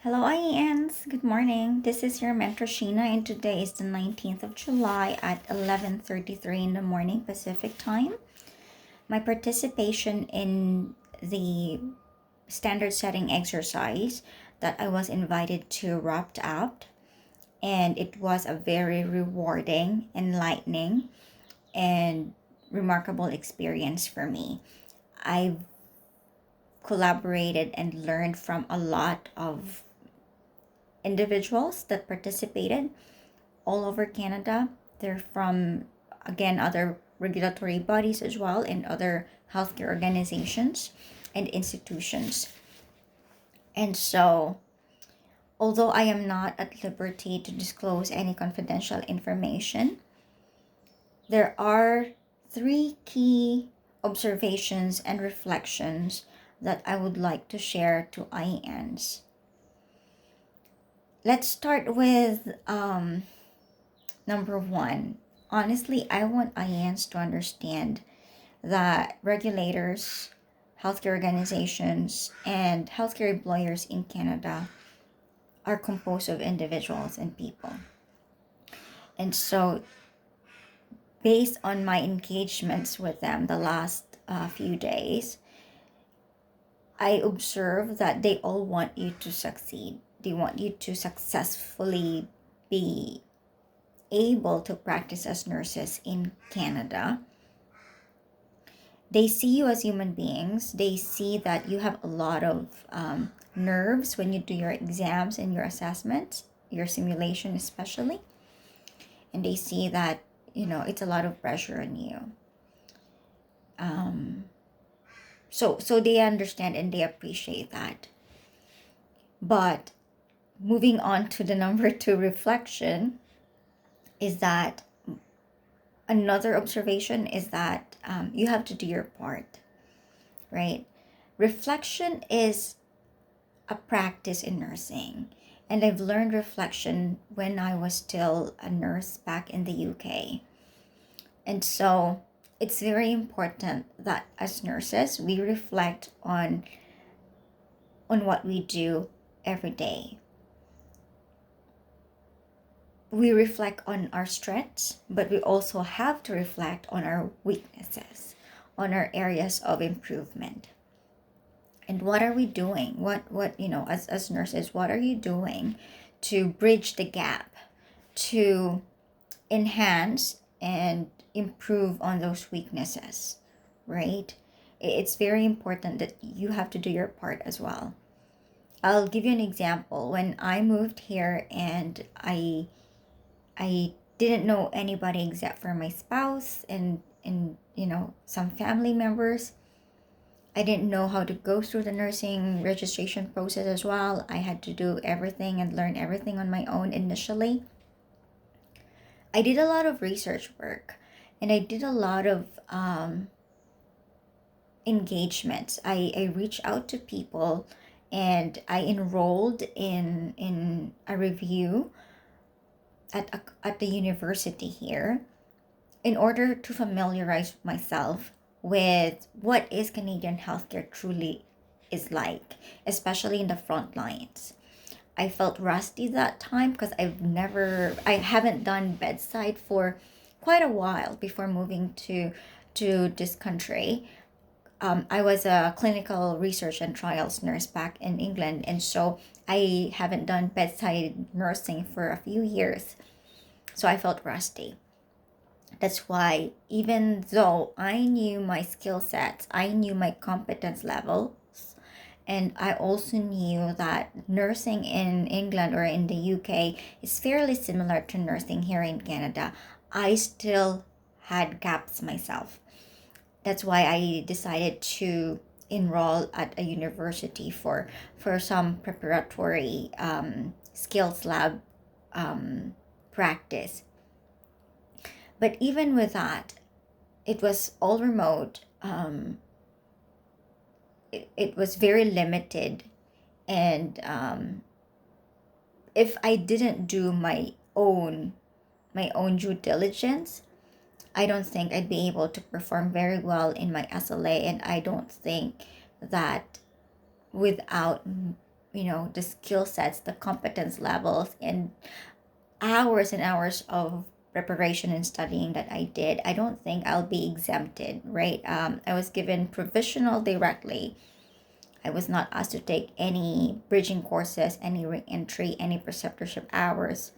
Hello, IENs. Good morning. This is your mentor Sheena, and today is the 19th of July at 11:33 in the morning Pacific time. My participation in the standard setting exercise that I was invited to wrapped up, and it was a very rewarding, enlightening, and remarkable experience for me. I collaborated and learned from a lot of individuals that participated all over Canada. They're from, again, other regulatory bodies as well and other healthcare organizations and institutions. And so, although I am not at liberty to disclose any confidential information, there are three key observations and reflections that I would like to share to IENs. Let's start with number one. Honestly, I want IENs to understand that regulators, healthcare organizations, and healthcare employers in Canada are composed of individuals and people. And so, based on my engagements with them the last few days, I observe that they all want you to succeed. They want you to successfully be able to practice as nurses in Canada. They see you as human beings. They see that you have a lot of nerves when you do your exams and your assessments, your simulation especially. And they see that, it's a lot of pressure on you. So they understand and they appreciate that. But moving on to the number two reflection is that another observation is that you have to do your part, right? Reflection is a practice in nursing. And I've learned reflection when I was still a nurse back in the UK. And so it's very important that as nurses, we reflect on what we do every day. We reflect on our strengths, but we also have to reflect on our weaknesses, on our areas of improvement. And what are we doing? What as nurses, what are you doing to bridge the gap, to enhance and improve on those weaknesses, right? It's very important that you have to do your part as well. I'll give you an example. When I moved here and I didn't know anybody except for my spouse and some family members. I didn't know how to go through the nursing registration process as well. I had to do everything and learn everything on my own initially. I did a lot of research work and I did a lot of engagements. I reached out to people and I enrolled in a review at the university here in order to familiarize myself with what is Canadian healthcare truly is like, especially in the front lines. I felt rusty that time because I haven't done bedside for quite a while before moving to this country. I was a clinical research and trials nurse back in England, and so I haven't done bedside nursing for a few years. So I felt rusty. That's why, even though I knew my skill sets, I knew my competence levels, and I also knew that nursing in England or in the UK is fairly similar to nursing here in Canada, I still had gaps myself. That's why I decided to enroll at a university for some preparatory skills lab practice. But even with that, it was all remote. It was very limited, and if I didn't do my own due diligence, I don't think I'd be able to perform very well in my SLA, and I don't think that without the skill sets, the competence levels, and hours and hours of preparation and studying that I did, I don't think I'll be exempted, right? I was given provisional directly. I was not asked to take any bridging courses, any re-entry, any preceptorship hours.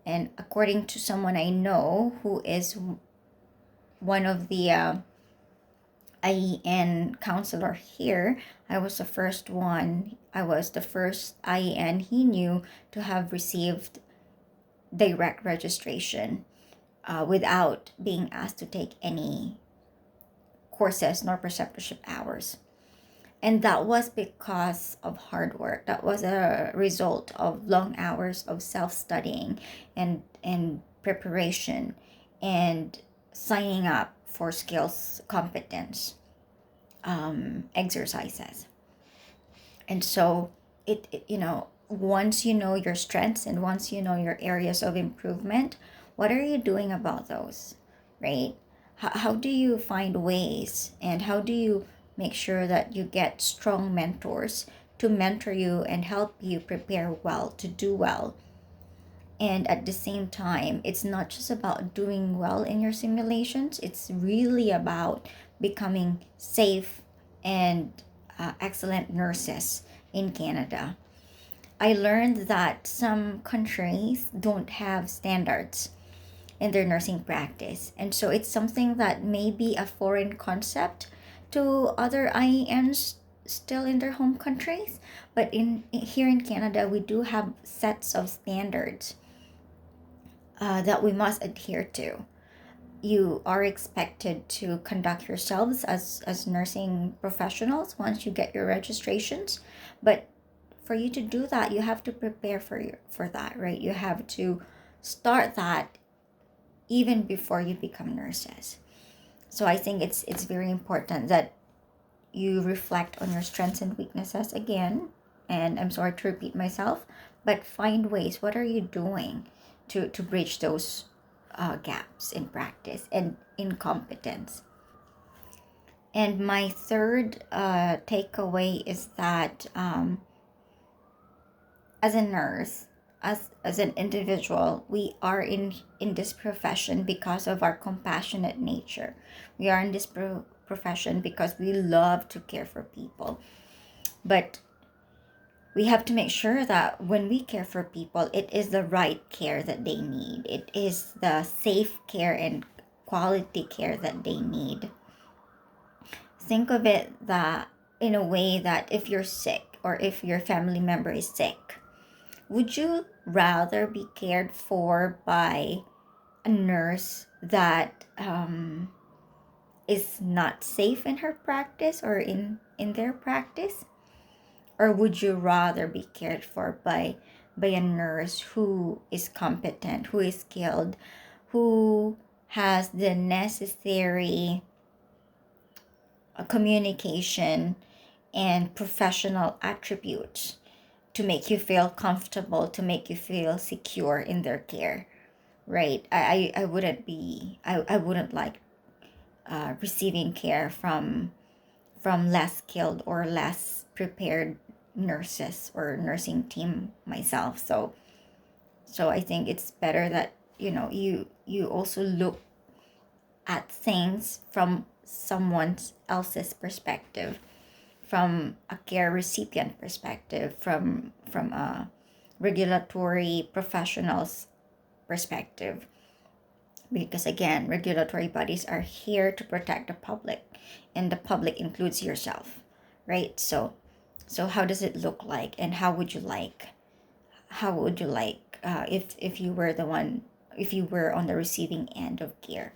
And according to someone I know who is one of the IEN counselor here, I was the first one. I was the first IEN he knew to have received direct registration without being asked to take any courses nor preceptorship hours. And that was because of hard work. That was a result of long hours of self-studying and preparation and signing up for skills competence exercises. And so once you know your strengths and once you know your areas of improvement, what are you doing about those, right? How do you find ways, and how do you make sure that you get strong mentors to mentor you and help you prepare well to do well? And at the same time, it's not just about doing well in your simulations, it's really about becoming safe and excellent nurses in Canada. I learned that some countries don't have standards in their nursing practice. And so it's something that may be a foreign concept to other IENs still in their home countries. But here in Canada, we do have sets of standards that we must adhere to. You are expected to conduct yourselves as nursing professionals once you get your registrations, but for you to do that, you have to prepare for that, right? You have to start that even before you become nurses. So I think it's very important that you reflect on your strengths and weaknesses again. And I'm sorry to repeat myself, but find ways. What are you doing to bridge those gaps in practice and in competence? And my third takeaway is that as a nurse, as an individual, we are in this profession because of our compassionate nature. We are in this profession because we love to care for people. But we have to make sure that when we care for people, it is the right care that they need. It is the safe care and quality care that they need. Think of it that in a way that if you're sick or if your family member is sick, would you rather be cared for by a nurse that is not safe in her practice or in their practice? Or would you rather be cared for by a nurse who is competent, who is skilled, who has the necessary communication and professional attributes to make you feel comfortable, to make you feel secure in their care, right? I wouldn't like receiving care from less skilled or less prepared nurses or nursing team myself. So I think it's better that you also look at things from someone else's perspective, from a care recipient perspective, from a regulatory professional's perspective. Because again, regulatory bodies are here to protect the public, and the public includes yourself, right? So how does it look like, and how would you like if you were the one, if you were on the receiving end of care?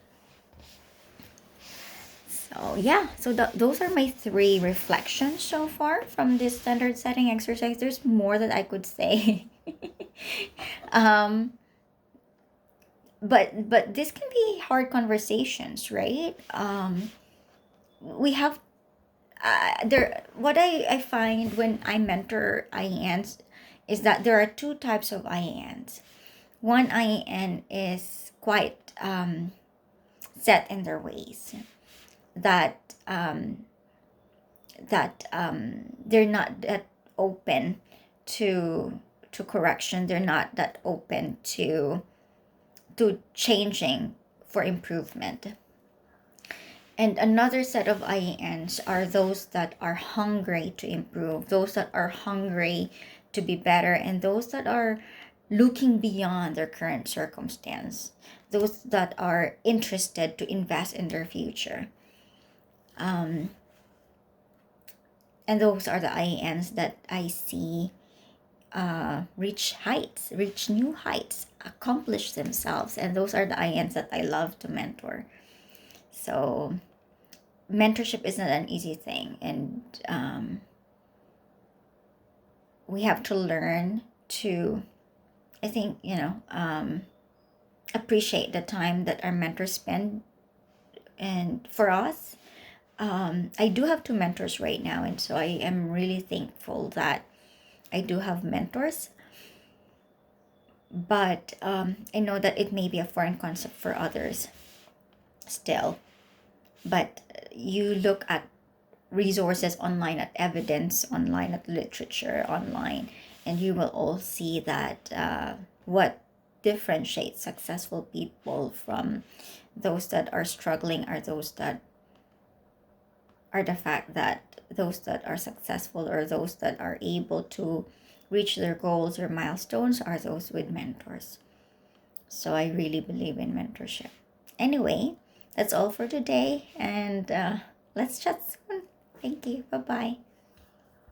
So yeah, so those are my three reflections so far from this standard setting exercise. There's more that I could say. um, but this can be hard conversations, right? We have there. What I find when I mentor IENs is that there are two types of IENs. One IEN is quite set in their ways, that they're not that open to correction. They're not that open to changing for improvement. And another set of IENs are those that are hungry to improve, those that are hungry to be better, and those that are looking beyond their current circumstance, those that are interested to invest in their future. And those are the IENs that I see reach heights, reach new heights, accomplish themselves. And those are the IENs that I love to mentor. So mentorship isn't an easy thing, and we have to learn to, I think, appreciate the time that our mentors spend. And for us, I do have two mentors right now, and so I am really thankful that I do have mentors. But I know that it may be a foreign concept for others still. But you look at resources online, at evidence online, at literature online, and you will all see that what differentiates successful people from those that are struggling are those that are the fact that those that are successful, or those that are able to reach their goals or milestones, are those with mentors. So I really believe in mentorship. Anyway, that's all for today, and let's chat soon. Thank you. Bye bye.